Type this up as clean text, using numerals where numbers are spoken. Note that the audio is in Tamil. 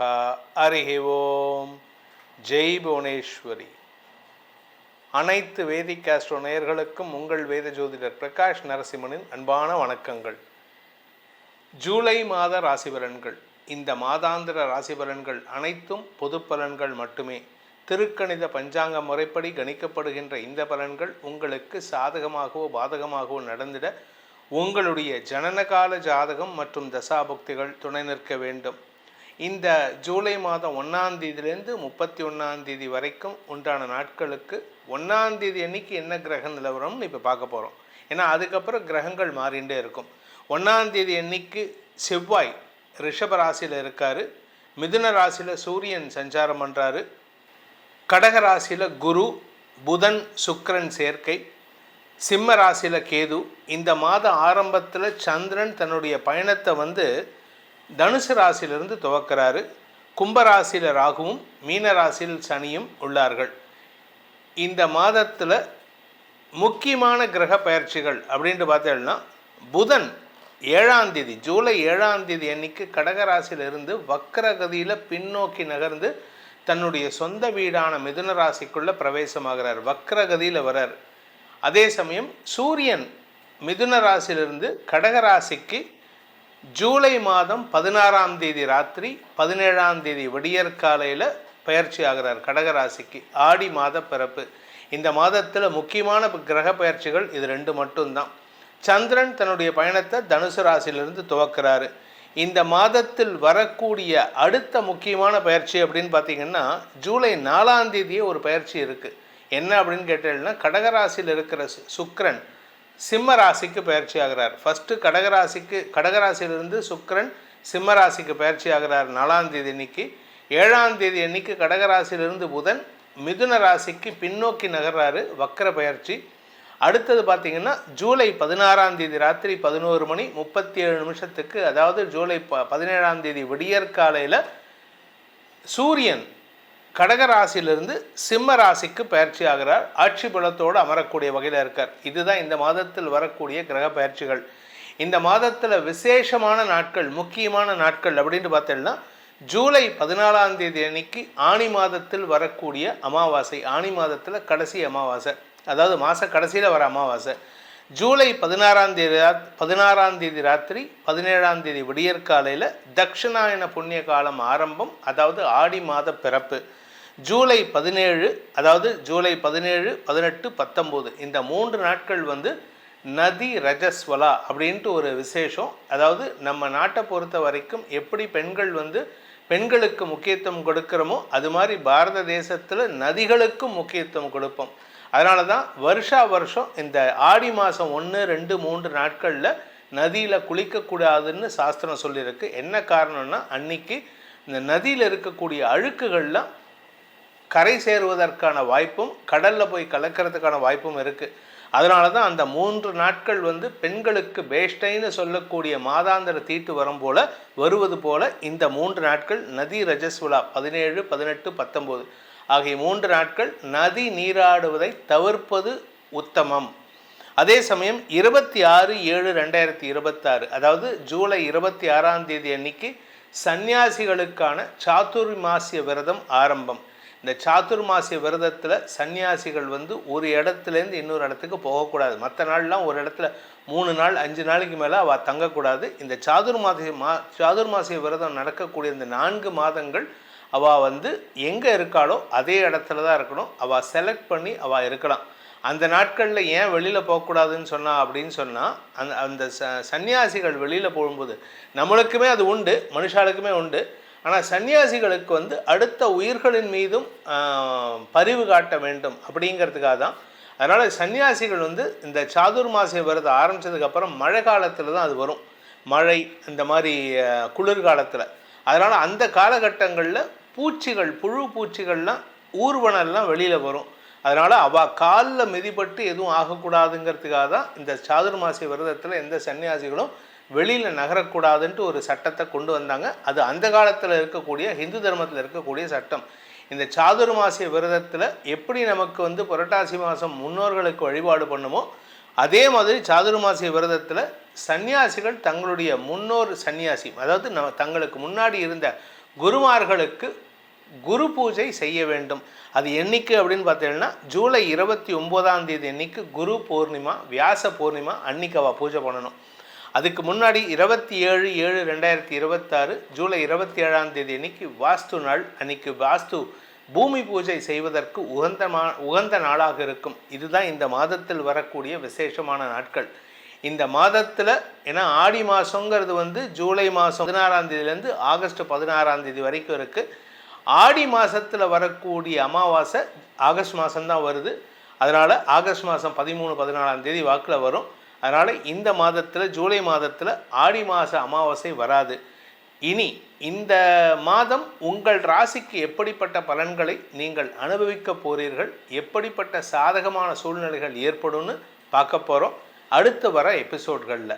நமஹ. ஹரிஹி ஓம். ஜெய் புவனேஸ்வரி. அனைத்து வேதிக் ஆஸ்ட்ரோ நேயர்களுக்கும் உங்கள் வேத ஜோதிடர் பிரகாஷ் நரசிம்மனின் அன்பான வணக்கங்கள். ஜூலை மாத ராசி பலன்கள். இந்த மாதாந்திர ராசி பலன்கள் அனைத்தும் பொது பலன்கள் மட்டுமே. திருக்கணித பஞ்சாங்க முறைப்படி கணிக்கப்படுகின்ற இந்த பலன்கள் உங்களுக்கு சாதகமாகவோ பாதகமாகவோ நடந்திட உங்களுடைய ஜனனகால ஜாதகம் மற்றும் தசாபுக்திகள் துணை நிற்க வேண்டும். இந்த ஜூலை மாதம் 1ஆம் தேதியிலேருந்து 31ஆம் தேதி வரைக்கும் உண்டான நாட்களுக்கு 1ஆம் தேதி அன்னைக்கு என்ன கிரக நிலவரம்னு இப்போ பார்க்க போகிறோம். ஏன்னா அதுக்கப்புறம் கிரகங்கள் மாறிண்டே இருக்கும். 1ஆம் தேதி அன்னைக்கு செவ்வாய் ரிஷப ராசியில் இருக்கார். மிதுன ராசியில் சூரியன் சஞ்சாரம் பண்ணுறாரு. கடக ராசியில் குரு, புதன், சுக்கிரன் சேர்க்கை. சிம்ம ராசியில் கேது. இந்த மாத ஆரம்பத்தில் சந்திரன் தன்னுடைய பயணத்தை தனுசு ராசியிலிருந்து துவக்கிறாரு. கும்பராசியில் ராகுவும் மீன ராசியில் சனியும் உள்ளார்கள். இந்த மாதத்தில் முக்கியமான கிரக பயிற்சிகள் அப்படின்ட்டு பார்த்தீங்கன்னா, புதன் 7ஆம் தேதி ஜூலை 7ஆம் தேதி அன்னைக்கு கடகராசியிலிருந்து வக்ரகதியில் பின்னோக்கி நகர்ந்து தன்னுடைய சொந்த வீடான மிதுன ராசிக்குள்ளே பிரவேசமாகிறார். வக்ரகதியில் வரார். அதே சமயம் சூரியன் மிதுன ராசியிலிருந்து கடகராசிக்கு ஜூலை மாதம் 16ஆம் தேதி ராத்திரி 17ஆம் தேதி விடியற்காலையில் பயிற்சி ஆகிறார் கடகராசிக்கு. ஆடி மாத பிறப்பு. இந்த மாதத்தில் முக்கியமான கிரக பயிற்சிகள் இது 2 மட்டும்தான். சந்திரன் தன்னுடைய பயணத்தை தனுசு ராசியிலிருந்து துவக்கிறாரு. இந்த மாதத்தில் வரக்கூடிய அடுத்த முக்கியமான பயிற்சி அப்படின்னு பார்த்திங்கன்னா, ஜூலை 4ஆம் தேதியே ஒரு பயிற்சி இருக்குது. என்ன அப்படின்னு கேட்டீங்கன்னா, கடகராசியில் இருக்கிற சுக்கிரன் சிம்ம ராசிக்கு பயிற்சி ஆகிறார். ஃபஸ்ட்டு கடகராசியிலிருந்து சுக்கிரன் சிம்ம ராசிக்கு பயிற்சி ஆகிறார் 4ஆம் தேதி அன்னைக்கு. 7ஆம் தேதி அன்னைக்கு கடகராசியிலிருந்து புதன் மிதுன ராசிக்கு பின்னோக்கி நகர்றாரு, வக்ர பயிற்சி. அடுத்தது பார்த்திங்கன்னா, ஜூலை 16ஆம் தேதி ராத்திரி 11:37 அதாவது ஜூலை 17ஆம் தேதி விடியற்காலையில் சூரியன் கடகராசியிலிருந்து சிம்ம ராசிக்கு பயிற்சி ஆகிறார். ஆட்சி பலத்தோடு அமரக்கூடிய வகையில் இருக்கார். இதுதான் இந்த மாதத்தில் வரக்கூடிய கிரக பயிற்சிகள். இந்த மாதத்தில் விசேஷமான நாட்கள், முக்கியமான நாட்கள் அப்படின்னு பார்த்தீங்கன்னா, ஜூலை 14ஆம் தேதி அன்னைக்கு ஆணி மாதத்தில் வரக்கூடிய அமாவாசை. ஆணி மாதத்தில் கடைசி அமாவாசை, அதாவது மாத கடைசியில் வர அமாவாசை. ஜூலை 16ஆம் தேதி ராத்திரி 17ஆம் தேதி விடியற்காலையில் தட்சிணாயன புண்ணிய காலம் ஆரம்பம், அதாவது ஆடி மாத பிறப்பு. ஜூலை 17, அதாவது ஜூலை 17, 18, 19 இந்த 3 நாட்கள் நதி ரஜஸ்வலா அப்படின்ட்டு ஒரு விசேஷம். அதாவது நம்ம நாட்டை பொறுத்த வரைக்கும் எப்படி பெண்கள் பெண்களுக்கு முக்கியத்துவம் கொடுக்கிறோமோ அது மாதிரி பாரத தேசத்தில் நதிகளுக்கும் முக்கியத்துவம் கொடுப்போம். அதனால தான் வருஷம் இந்த ஆடி மாதம் 1, 2, 3 நாட்களில் நதியில் குளிக்கக்கூடாதுன்னு சாஸ்திரம் சொல்லியிருக்கு. என்ன காரணம்னா, அன்னைக்கு இந்த நதியில் இருக்கக்கூடிய அழுக்குகள்லாம் கரை சேருவதற்கான வாய்ப்பும் கடலில் போய் கலக்கிறதுக்கான வாய்ப்பும் இருக்குது. அதனால தான் அந்த 3 நாட்கள் பெண்களுக்கு பேஷ்டைன்னு சொல்லக்கூடிய மாதாந்திர தீட்டு வருவது போல் இந்த 3 நாட்கள் நதி ரஜஸ்வலா 17, 18, 19 ஆகிய 3 நாட்கள் நதி நீராடுவதை தவிர்ப்பது உத்தமம். அதே சமயம் 26/7/2026 அதாவது ஜூலை 26ஆம் தேதி அன்னைக்கு சன்னியாசிகளுக்கான சாதுர்மாசிய விரதம் ஆரம்பம். இந்த சாதுர்மாசிய விரதத்தில் சன்னியாசிகள் ஒரு இடத்துலேருந்து இன்னொரு இடத்துக்கு போகக்கூடாது. மற்ற நாள்லாம் ஒரு இடத்துல 3 நாள் 5 நாளைக்கு மேலே அவள் தங்கக்கூடாது. இந்த சாதுர்மாசிய விரதம் நடக்கக்கூடிய இந்த 4 மாதங்கள் அவள் எங்கே இருக்காளோ அதே இடத்துல தான் இருக்கணும். அவள் செலக்ட் பண்ணி அவள் இருக்கலாம். அந்த நாட்களில் ஏன் வெளியில் போகக்கூடாதுன்னு அப்படின்னு சொன்னால், அந்த சன்னியாசிகள் வெளியில் போகும்போது நம்மளுக்குமே அது உண்டு, மனுஷாளுக்குமே உண்டு. ஆனால் சன்னியாசிகளுக்கு அடுத்த உயிர்களின் மீதும் பரிவு காட்ட வேண்டும் அப்படிங்கிறதுக்காக தான். அதனால் சன்னியாசிகள் இந்த சாதுர்மாசிய விரதம் ஆரம்பித்ததுக்கப்புறம் மழை காலத்தில் தான் அது வரும். மழை இந்த மாதிரி குளிர்காலத்தில். அதனால் அந்த காலகட்டங்களில் புழு பூச்சிகள்லாம் ஊர்வனெல்லாம் வெளியில் வரும். அதனால் அவள் காலில் மிதிப்பட்டு எதுவும் ஆகக்கூடாதுங்கிறதுக்காக தான் இந்த சாதுர்மாசிய விரதத்தில் எந்த சன்னியாசிகளும் வெளியில் நகரக்கூடாதுன்ட்டு ஒரு சட்டத்தை கொண்டு வந்தாங்க. அது அந்த காலத்தில் இருக்கக்கூடிய ஹிந்து தர்மத்தில் இருக்கக்கூடிய சட்டம். இந்த சாதுர்மாசிய விரதத்தில் எப்படி நமக்கு புரட்டாசி மாதம் முன்னோர்களுக்கு வழிபாடு பண்ணுமோ அதே மாதிரி சாதுர்மாசிய விரதத்தில் சன்னியாசிகள் தங்களுடைய முன்னோர் சன்னியாசி, அதாவது தங்களுக்கு முன்னாடி இருந்த குருமார்களுக்கு குரு பூஜை செய்ய வேண்டும். அது என்னைக்கு அப்படின்னு பார்த்தீங்கன்னா ஜூலை 29 அன்னைக்கு குரு பூர்ணிமா, வியாச பூர்ணிமா அன்னைக்கு அவள் பூஜை பண்ணணும். அதுக்கு முன்னாடி 27/7/2026 ஜூலை 27 அன்னைக்கு வாஸ்து நாள். அன்னைக்கு வாஸ்து பூமி பூஜை செய்வதற்கு உகந்த நாளாக இருக்கும். இதுதான் இந்த மாதத்தில் வரக்கூடிய விசேஷமான நாட்கள். இந்த மாதத்தில் ஏன்னா ஆடி மாதங்கிறது ஜூலை மாதம் 16 ஆகஸ்ட் 16 வரைக்கும் இருக்குது. ஆடி மாதத்தில் வரக்கூடிய அமாவாசை ஆகஸ்ட் மாதம்தான் வருது. அதனால் ஆகஸ்ட் மாதம் 13-14 வாக்கில் வரும். அதனால் இந்த மாதத்தில் ஜூலை மாதத்தில் ஆடி மாத அமாவாசை வராது. இனி இந்த மாதம் உங்கள் ராசிக்கு எப்படிப்பட்ட பலன்களை நீங்கள் அனுபவிக்க போகிறீர்கள், எப்படிப்பட்ட சாதகமான சூழ்நிலைகள் ஏற்படும்னு பார்க்க போகிறோம் அடுத்து வர எபிசோட்களில்.